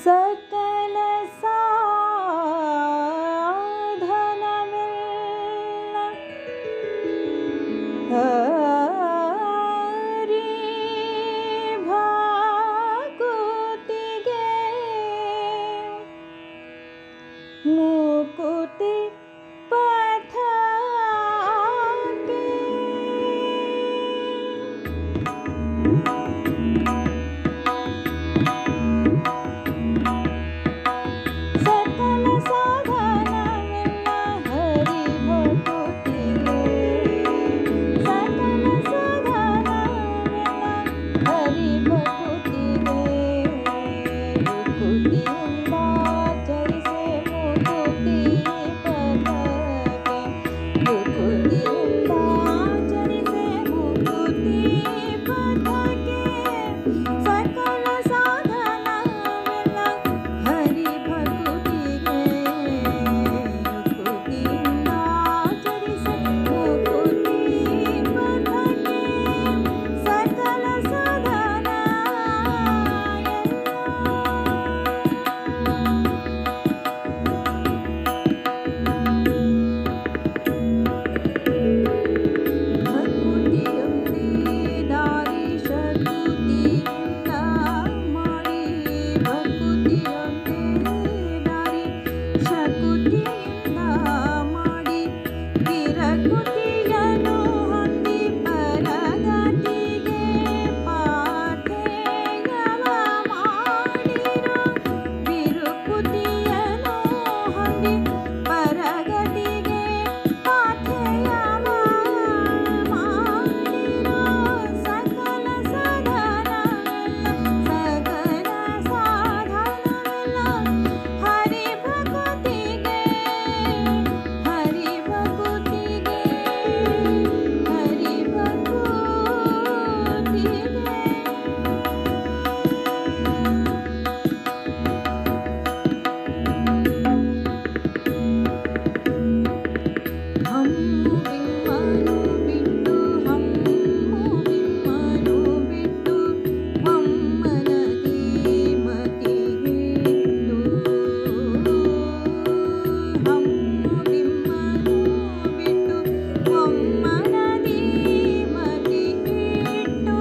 सकल साधनमिल्ल हरि भक्तिगे मुक्ति पथके सकल साधनमिल्ल हरि भक्तिगे सकल साधनमिल्ल हरि भक्तिगे मुक्तिಯಿಂದ ಚರಿಸೆ ಮುಕುತಿ ಪಥಕೆ ಮುಕುತಿಯಿಂದ ಚರಿಸೆ ಮುಕುತಿ ಪಥಕೆ सकल साधनमिल्ल हरि भक्तिगे मुकुतिಯಿಂದ ಚರಿಸೆ ಮುಕುತಿ ಪಥಕೆ सकल साधನ ಭಕ್ತಿಯೊಂದೇ ದಾರಿ ಶಕುತಿಯಿಂದ ಮಾಡಿ ಭಕ್ತಿಯೊಂದೇ ದಾರಿ ಶಕುತಿಯಿಂದ ಮಾಡಿ ವಿರಕುತಿಯನ್ನು ಹೊಂದಿ ಪರಗತಿಗೆ ಪಾಥೇಯವ ಮಾಡಿರೋ ವಿರುಕುತಿಯನ್ನು ಹೊಂದಿ ಪರಗತಿಗೆ ಪಾಥೇಯವ ಮಾಡಿರೋ सकल साधनमिल्ल हरि भक्तिगे हरि भक्तिगे हरि भक्तिगे हम्मु बिಮ್ಮನು ಬಿಟ್ಟು ಹಮ್ಮು ಬಿಮ್ಮನು ಬಿಟ್ಟು ಒಮ್ಮನದಿ ಮತಿಗಿಟ್ಟು ಹಮ್ಮು ಬಿಮ್ಮನು ಬಿಟ್ಟು ಒಮ್ಮನದಿ ಮತಿಗಿಟ್ಟು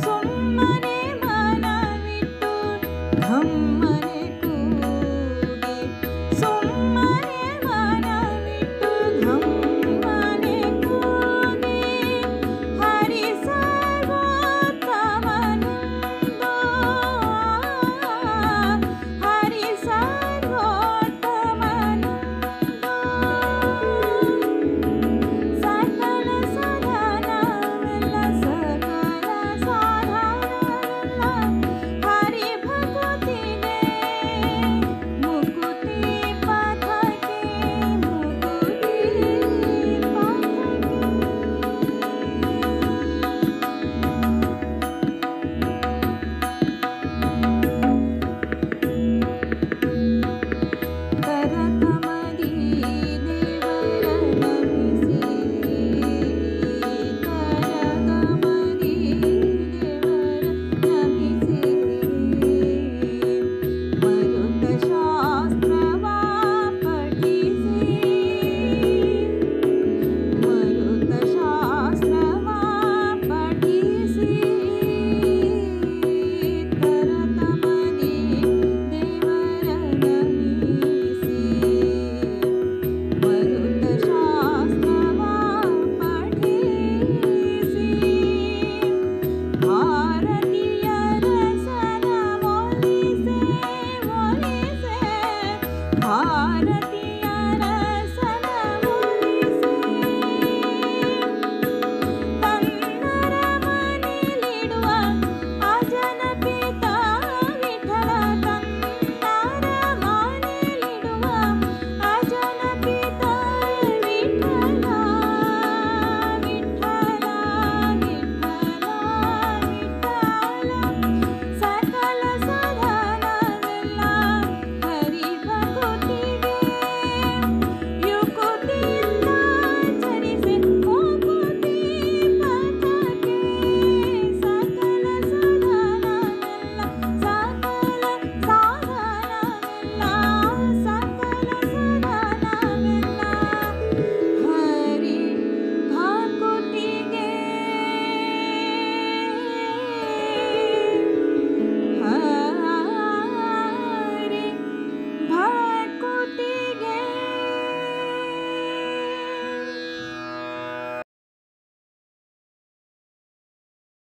ಸುಮ್ಮನೆ ಮನವಿಟ್ಟು ಘಮ್ಮನೆ ಕೂಗಿ ಸುಮ್ಮನೆ ಮನವಿಟ್ಟು ಘಮ್ಮನೆ ಕೂಗಿ ಹರಿ ಸರ್ವೋತ್ತಮನುಂದೋ ಹರಿ ಸರ್ವೋತ್ತಮನುಂದೋ सकल साधनमिल्ल हरि भक्तिगे मुकुति पथके मुकुति करकमदी देवर नमिಸಿ करकमदी देवर नमिಸಿ ಮರುತ ಶಾಸ್ತ್ರವ ಪಠಿಸಿ ಮರುತ ಶಾಸ್ತ್ರವ ಪಠಿಸಿ